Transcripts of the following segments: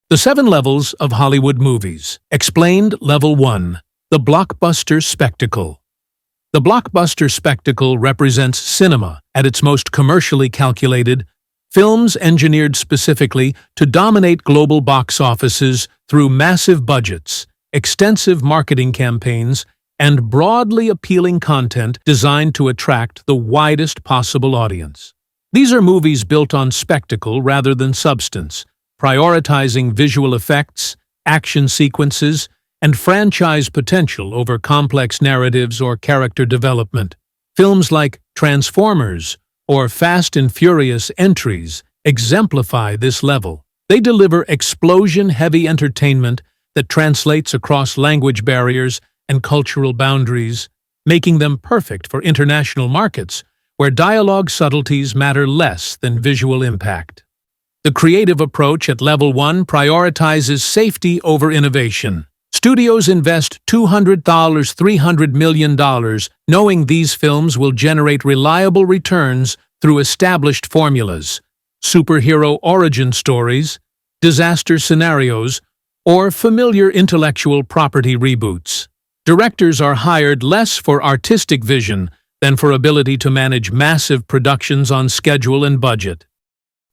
The 7 levels of Hollywood movies. Explained Level 1. The blockbuster spectacle. The blockbuster spectacle represents cinema at its most commercially calculated, films engineered specifically to dominate global box offices through massive budgets, extensive marketing campaigns, and broadly appealing content designed to attract the widest possible audience. These are movies built on spectacle rather than substance, prioritizing visual effects, action sequences, and franchise potential over complex narratives or character development. Films like Transformers or Fast and Furious entries exemplify this level. They deliver explosion-heavy entertainment that translates across language barriers and cultural boundaries, making them perfect for international markets where dialogue subtleties matter less than visual impact. The creative approach at Level 1 prioritizes safety over innovation. Studios invest $200, $300 million, knowing these films will generate reliable returns through established formulas, superhero origin stories, disaster scenarios, or familiar intellectual property reboots. Directors are hired less for artistic vision than for ability to manage massive productions on schedule and budget.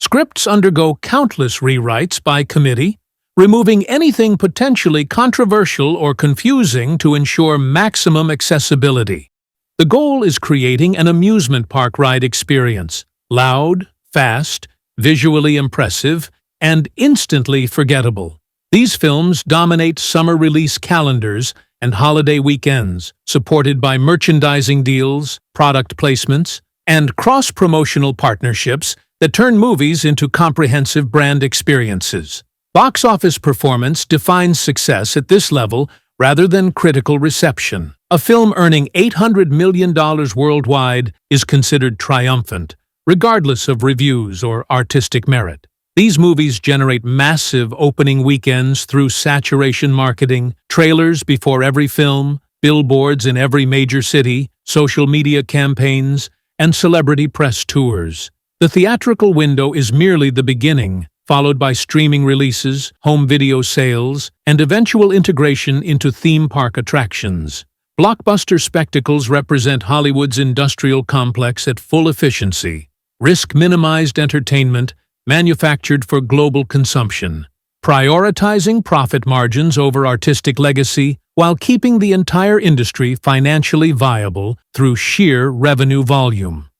Scripts undergo countless rewrites by committee, removing anything potentially controversial or confusing to ensure maximum accessibility. The goal is creating an amusement park ride experience, loud, fast, visually impressive, and instantly forgettable. These films dominate summer release calendars and holiday weekends, supported by merchandising deals, product placements, and cross-promotional partnerships that turn movies into comprehensive brand experiences. Box office performance defines success at this level rather than critical reception. A film earning $800 million worldwide is considered triumphant, regardless of reviews or artistic merit. These movies generate massive opening weekends through saturation marketing, trailers before every film, billboards in every major city, social media campaigns, and celebrity press tours. The theatrical window is merely the beginning, followed by streaming releases, home video sales, and eventual integration into theme park attractions. Blockbuster spectacles represent Hollywood's industrial complex at full efficiency, risk-minimized entertainment manufactured for global consumption, prioritizing profit margins over artistic legacy while keeping the entire industry financially viable through sheer revenue volume.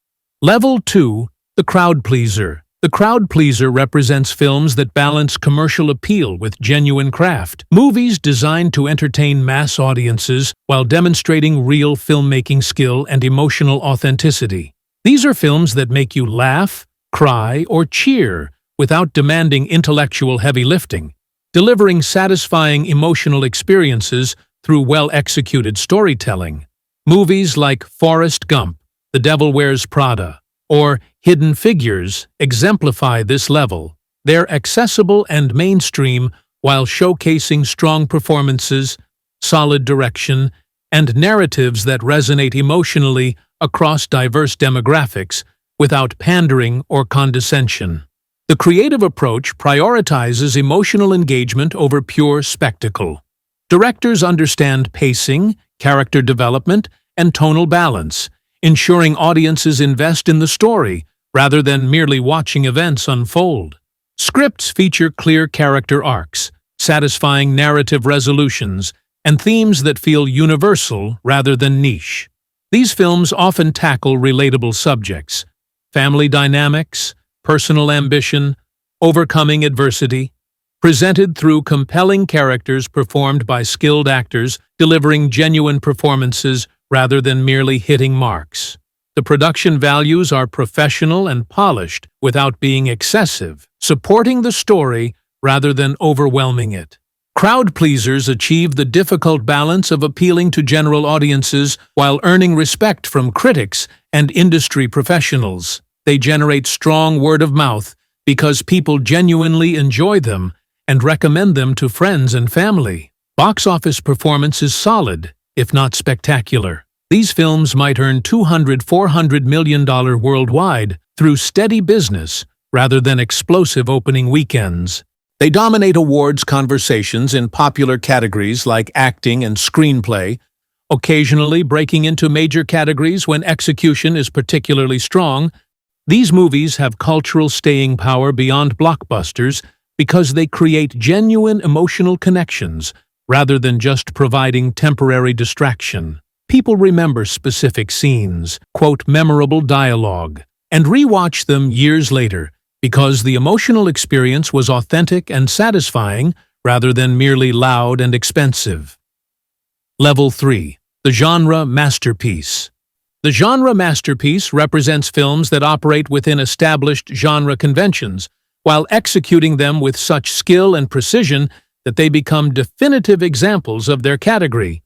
Level 2. The crowd pleaser. The crowd pleaser represents films that balance commercial appeal with genuine craft. Movies designed to entertain mass audiences while demonstrating real filmmaking skill and emotional authenticity. These are films that make you laugh, cry, or cheer without demanding intellectual heavy lifting, delivering satisfying emotional experiences through well-executed storytelling. Movies like Forrest Gump, The Devil Wears Prada, or Hidden Figures exemplify this level. They're accessible and mainstream while showcasing strong performances, solid direction, and narratives that resonate emotionally across diverse demographics without pandering or condescension. The creative approach prioritizes emotional engagement over pure spectacle. Directors understand pacing, character development, and tonal balance, ensuring audiences invest in the story rather than merely watching events unfold. Scripts feature clear character arcs, satisfying narrative resolutions, and themes that feel universal rather than niche. These films often tackle relatable subjects: family dynamics, personal ambition, overcoming adversity, presented through compelling characters performed by skilled actors delivering genuine performances rather than merely hitting marks. The production values are professional and polished without being excessive, supporting the story rather than overwhelming it. Crowd pleasers achieve the difficult balance of appealing to general audiences while earning respect from critics and industry professionals. They generate strong word of mouth because people genuinely enjoy them and recommend them to friends and family. Box office performance is solid, if not spectacular. These films might earn $200, $400 million worldwide through steady business rather than explosive opening weekends. They dominate awards conversations in popular categories like acting and screenplay, occasionally breaking into major categories when execution is particularly strong. These movies have cultural staying power beyond blockbusters because they create genuine emotional connections rather than just providing temporary distraction. People remember specific scenes, quote memorable dialogue, and rewatch them years later because the emotional experience was authentic and satisfying rather than merely loud and expensive. Level 3. The genre masterpiece. The genre masterpiece represents films that operate within established genre conventions, while executing them with such skill and precision that they become definitive examples of their category.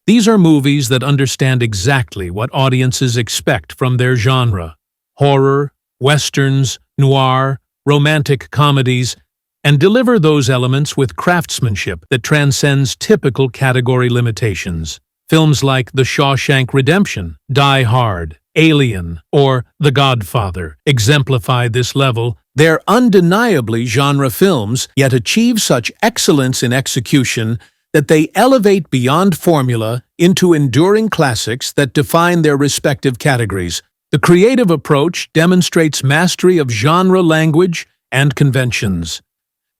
These are movies that understand exactly what audiences expect from their genre: horror, westerns, noir, romantic comedies, and deliver those elements with craftsmanship that transcends typical category limitations. Films like The Shawshank Redemption, Die Hard, Alien, or The Godfather exemplify this level. They're undeniably genre films, yet achieve such excellence in execution that they elevate beyond formula into enduring classics that define their respective categories. The creative approach demonstrates mastery of genre language and conventions.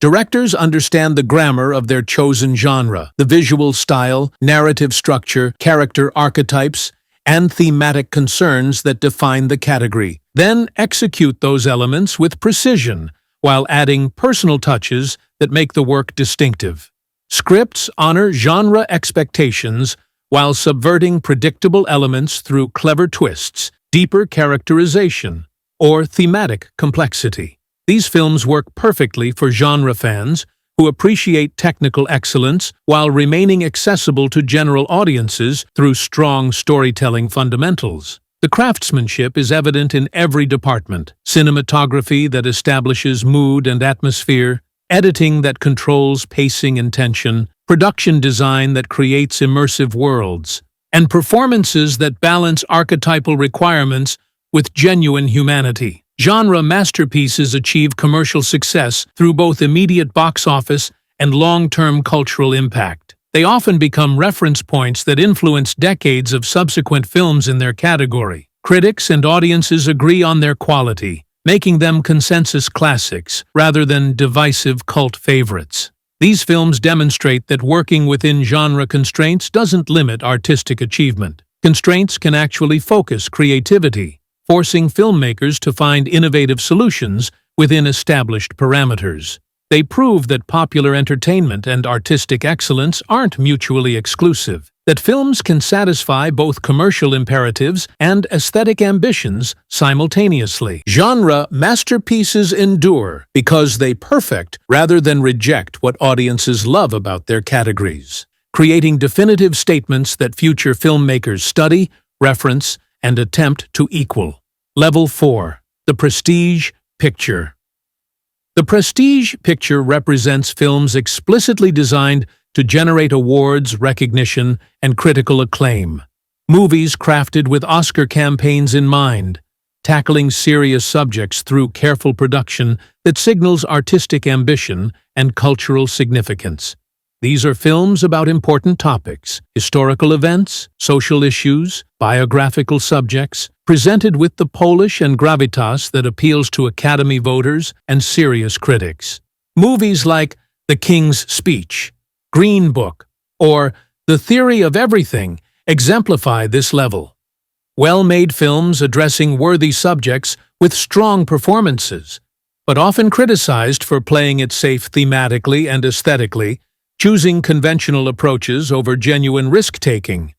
Directors understand the grammar of their chosen genre, the visual style, narrative structure, character archetypes, and thematic concerns that define the category. Then execute those elements with precision, while adding personal touches that make the work distinctive. Scripts honor genre expectations while subverting predictable elements through clever twists, deeper characterization, or thematic complexity. These films work perfectly for genre fans who appreciate technical excellence while remaining accessible to general audiences through strong storytelling fundamentals. The craftsmanship is evident in every department: cinematography that establishes mood and atmosphere, editing that controls pacing and tension, production design that creates immersive worlds, and performances that balance archetypal requirements with genuine humanity. Genre masterpieces achieve commercial success through both immediate box office and long-term cultural impact. They often become reference points that influence decades of subsequent films in their category. Critics and audiences agree on their quality, making them consensus classics rather than divisive cult favorites. These films demonstrate that working within genre constraints doesn't limit artistic achievement. Constraints can actually focus creativity, forcing filmmakers to find innovative solutions within established parameters. They prove that popular entertainment and artistic excellence aren't mutually exclusive, that films can satisfy both commercial imperatives and aesthetic ambitions simultaneously. Genre masterpieces endure because they perfect rather than reject what audiences love about their categories, creating definitive statements that future filmmakers study, reference, and attempt to equal. Level 4. The Prestige Picture. The Prestige Picture represents films explicitly designed to generate awards, recognition, and critical acclaim. Movies crafted with Oscar campaigns in mind, tackling serious subjects through careful production that signals artistic ambition and cultural significance. These are films about important topics: historical events, social issues, biographical subjects, presented with the polish and gravitas that appeals to Academy voters and serious critics. Movies like The King's Speech, Green Book, or The Theory of Everything exemplify this level. Well-made films addressing worthy subjects with strong performances, but often criticized for playing it safe thematically and aesthetically, choosing conventional approaches over genuine risk-taking.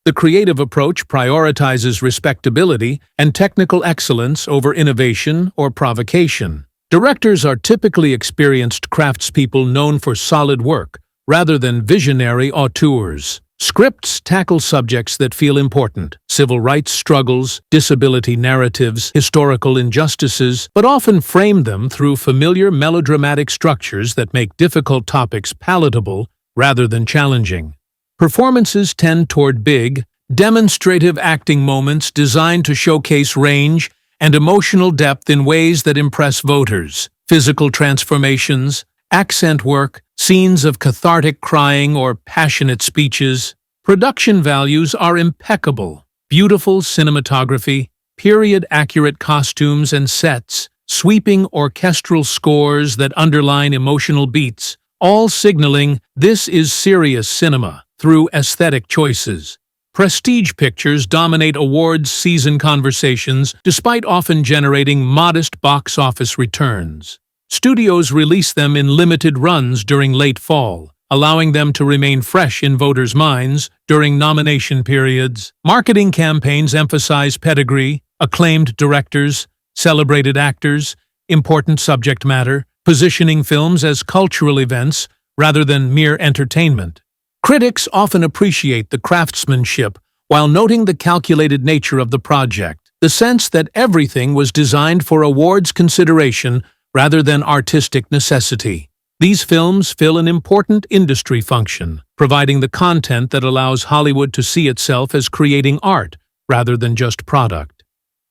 The creative approach prioritizes respectability and technical excellence over innovation or provocation. Directors are typically experienced craftspeople known for solid work, rather than visionary auteurs. Scripts tackle subjects that feel important: civil rights struggles, disability narratives, historical injustices, but often frame them through familiar melodramatic structures that make difficult topics palatable rather than challenging. Performances tend toward big, demonstrative acting moments designed to showcase range and emotional depth in ways that impress voters. Physical transformations, accent work, scenes of cathartic crying or passionate speeches. Production values are impeccable. Beautiful cinematography, period-accurate costumes and sets, sweeping orchestral scores that underline emotional beats, all signaling this is serious cinema through aesthetic choices. Prestige pictures dominate awards season conversations despite often generating modest box office returns. Studios release them in limited runs during late fall, allowing them to remain fresh in voters' minds during nomination periods. Marketing campaigns emphasize pedigree, acclaimed directors, celebrated actors, important subject matter, positioning films as cultural events rather than mere entertainment. Critics often appreciate the craftsmanship while noting the calculated nature of the project, the sense that everything was designed for awards consideration rather than artistic necessity. These films fill an important industry function, providing the content that allows Hollywood to see itself as creating art rather than just product.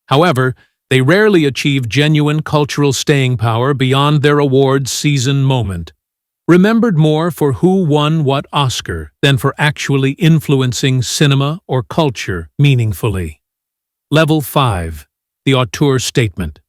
However, they rarely achieve genuine cultural staying power beyond their awards season moment, remembered more for who won what Oscar than for actually influencing cinema or culture meaningfully. Level 5. The auteur statement.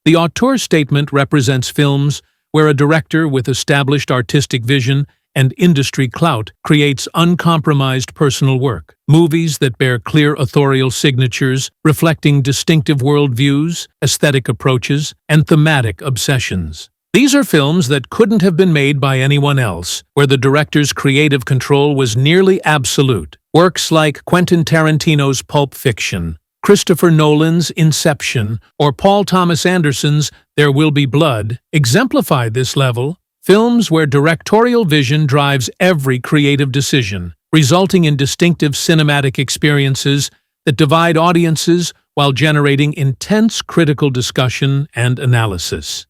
The auteur statement represents films where a director with established artistic vision and industry clout creates uncompromised personal work. Movies that bear clear authorial signatures reflecting distinctive worldviews, aesthetic approaches, and thematic obsessions. These are films that couldn't have been made by anyone else, where the director's creative control was nearly absolute. Works like Quentin Tarantino's Pulp Fiction, Christopher Nolan's Inception, or Paul Thomas Anderson's There Will Be Blood exemplify this level. Films where directorial vision drives every creative decision, resulting in distinctive cinematic experiences that divide audiences while generating intense critical discussion and analysis.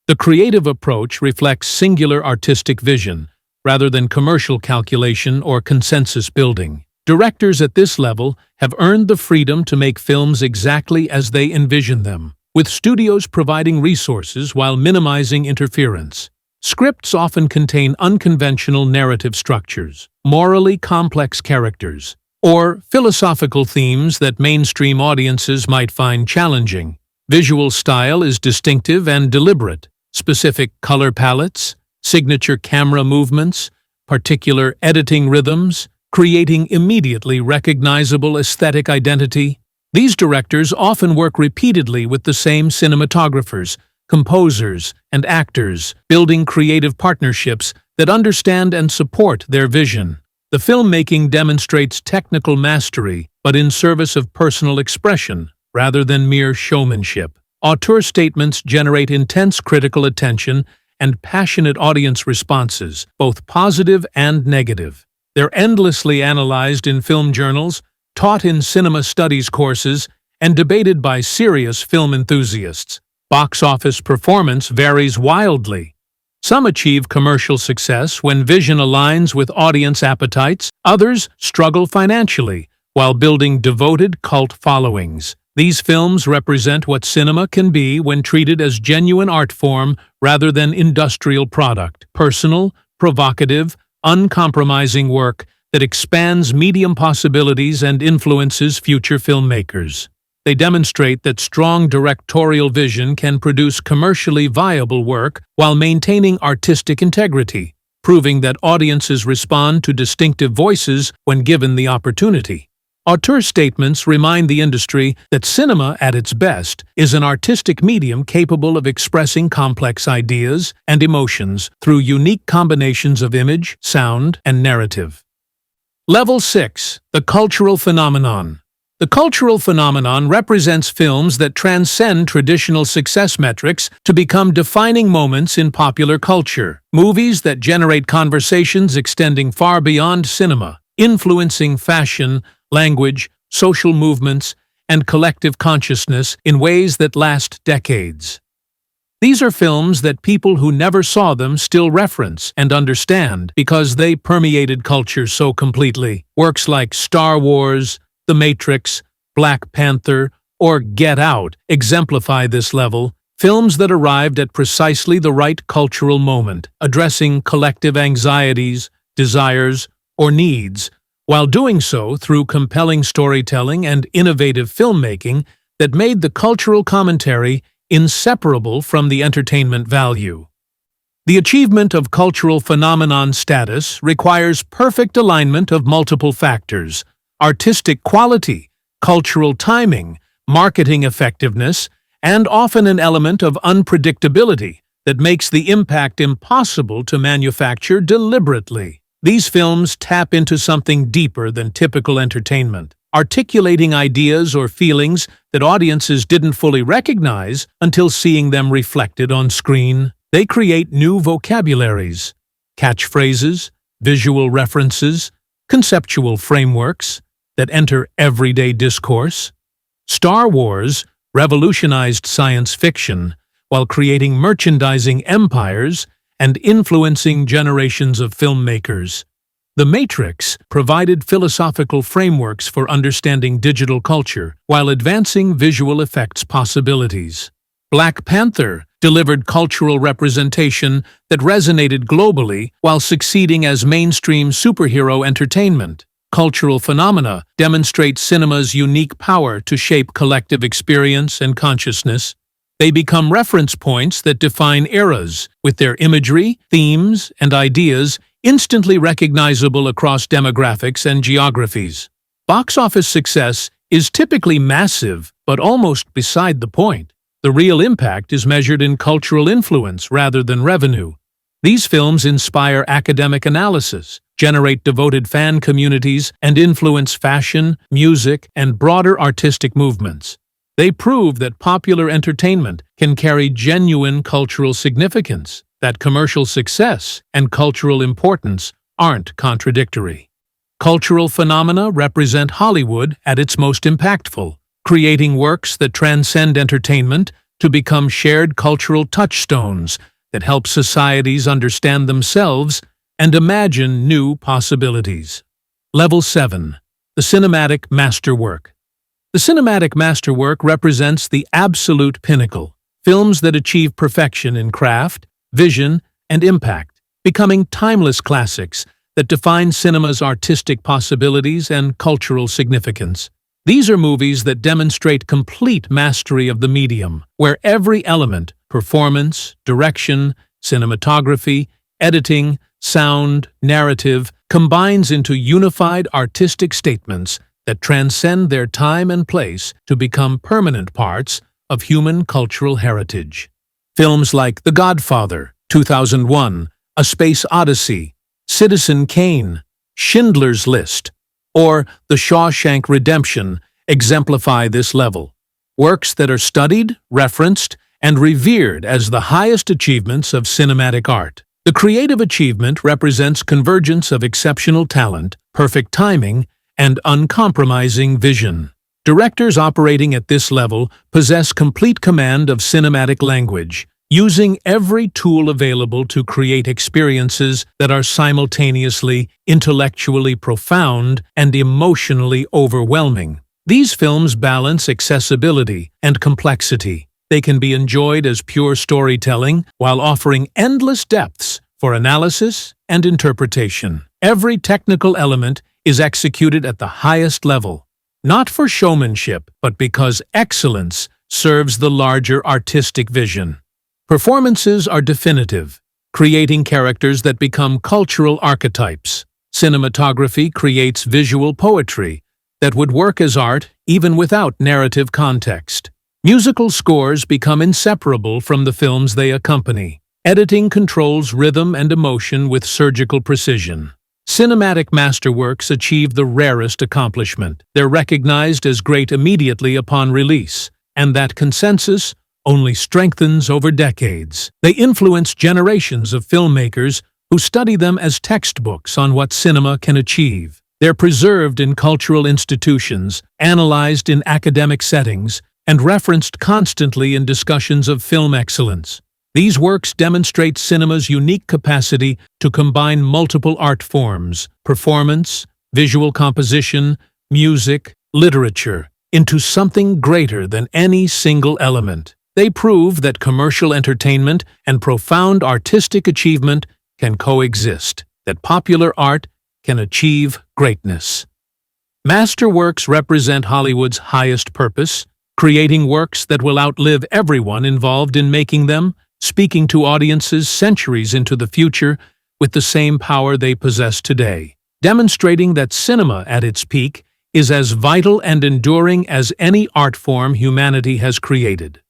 The creative approach reflects singular artistic vision, rather than commercial calculation or consensus building. Directors at this level have earned the freedom to make films exactly as they envision them, with studios providing resources while minimizing interference. Scripts often contain unconventional narrative structures, morally complex characters, or philosophical themes that mainstream audiences might find challenging. Visual style is distinctive and deliberate. Specific color palettes, signature camera movements, particular editing rhythms, creating immediately recognizable aesthetic identity. These directors often work repeatedly with the same cinematographers, composers, and actors, building creative partnerships that understand and support their vision. The filmmaking demonstrates technical mastery, but in service of personal expression, rather than mere showmanship. Auteur statements generate intense critical attention and passionate audience responses, both positive and negative. They're endlessly analyzed in film journals, taught in cinema studies courses, and debated by serious film enthusiasts. Box office performance varies wildly. Some achieve commercial success when vision aligns with audience appetites, others struggle financially while building devoted cult followings. These films represent what cinema can be when treated as genuine art form rather than industrial product. Personal, provocative, uncompromising work that expands medium possibilities and influences future filmmakers. They demonstrate that strong directorial vision can produce commercially viable work while maintaining artistic integrity, proving that audiences respond to distinctive voices when given the opportunity. Auteur statements remind the industry that cinema, at its best, is an artistic medium capable of expressing complex ideas and emotions through unique combinations of image, sound, and narrative. Level 6. The cultural phenomenon. The cultural phenomenon represents films that transcend traditional success metrics to become defining moments in popular culture. Movies that generate conversations extending far beyond cinema, influencing fashion, language, social movements, and collective consciousness in ways that last decades. These are films that people who never saw them still reference and understand because they permeated culture so completely. Works like Star Wars, The Matrix, Black Panther, or Get Out exemplify this level, films that arrived at precisely the right cultural moment, addressing collective anxieties, desires, or needs, while doing so through compelling storytelling and innovative filmmaking that made the cultural commentary inseparable from the entertainment value. The achievement of cultural phenomenon status requires perfect alignment of multiple factors: artistic quality, cultural timing, marketing effectiveness, and often an element of unpredictability that makes the impact impossible to manufacture deliberately. These films tap into something deeper than typical entertainment, articulating ideas or feelings that audiences didn't fully recognize until seeing them reflected on screen. They create new vocabularies, catchphrases, visual references, conceptual frameworks that enter everyday discourse. Star Wars revolutionized science fiction while creating merchandising empires and influencing generations of filmmakers. The Matrix provided philosophical frameworks for understanding digital culture while advancing visual effects possibilities. Black Panther delivered cultural representation that resonated globally while succeeding as mainstream superhero entertainment. Cultural phenomena demonstrate cinema's unique power to shape collective experience and consciousness. They become reference points that define eras, with their imagery, themes, and ideas instantly recognizable across demographics and geographies. Box office success is typically massive, but almost beside the point. The real impact is measured in cultural influence rather than revenue. These films inspire academic analysis, generate devoted fan communities, and influence fashion, music, and broader artistic movements. They prove that popular entertainment can carry genuine cultural significance, that commercial success and cultural importance aren't contradictory. Cultural phenomena represent Hollywood at its most impactful, creating works that transcend entertainment to become shared cultural touchstones that help societies understand themselves and imagine new possibilities. Level 7. The Cinematic Masterwork. The cinematic masterwork represents the absolute pinnacle, films that achieve perfection in craft, vision, and impact, becoming timeless classics that define cinema's artistic possibilities and cultural significance. These are movies that demonstrate complete mastery of the medium, where every element, performance, direction, cinematography, editing, sound, narrative, combines into unified artistic statements that transcend their time and place to become permanent parts of human cultural heritage. Films like The Godfather, 2001, A Space Odyssey, Citizen Kane, Schindler's List, or The Shawshank Redemption exemplify this level. Works that are studied, referenced, and revered as the highest achievements of cinematic art. The creative achievement represents convergence of exceptional talent, perfect timing, and uncompromising vision. Directors operating at this level possess complete command of cinematic language, using every tool available to create experiences that are simultaneously intellectually profound and emotionally overwhelming. These films balance accessibility and complexity. They can be enjoyed as pure storytelling while offering endless depths for analysis and interpretation. Every technical element is executed at the highest level, not for showmanship, but because excellence serves the larger artistic vision. Performances are definitive, creating characters that become cultural archetypes. Cinematography creates visual poetry that would work as art even without narrative context. Musical scores become inseparable from the films they accompany. Editing controls rhythm and emotion with surgical precision. Cinematic masterworks achieve the rarest accomplishment. They're recognized as great immediately upon release, and that consensus only strengthens over decades. They influence generations of filmmakers who study them as textbooks on what cinema can achieve. They're preserved in cultural institutions, analyzed in academic settings, and referenced constantly in discussions of film excellence. These works demonstrate cinema's unique capacity to combine multiple art forms, performance, visual composition, music, literature, into something greater than any single element. They prove that commercial entertainment and profound artistic achievement can coexist, that popular art can achieve greatness. Masterworks represent Hollywood's highest purpose, creating works that will outlive everyone involved in making them, speaking to audiences centuries into the future with the same power they possess today, demonstrating that cinema at its peak is as vital and enduring as any art form humanity has created.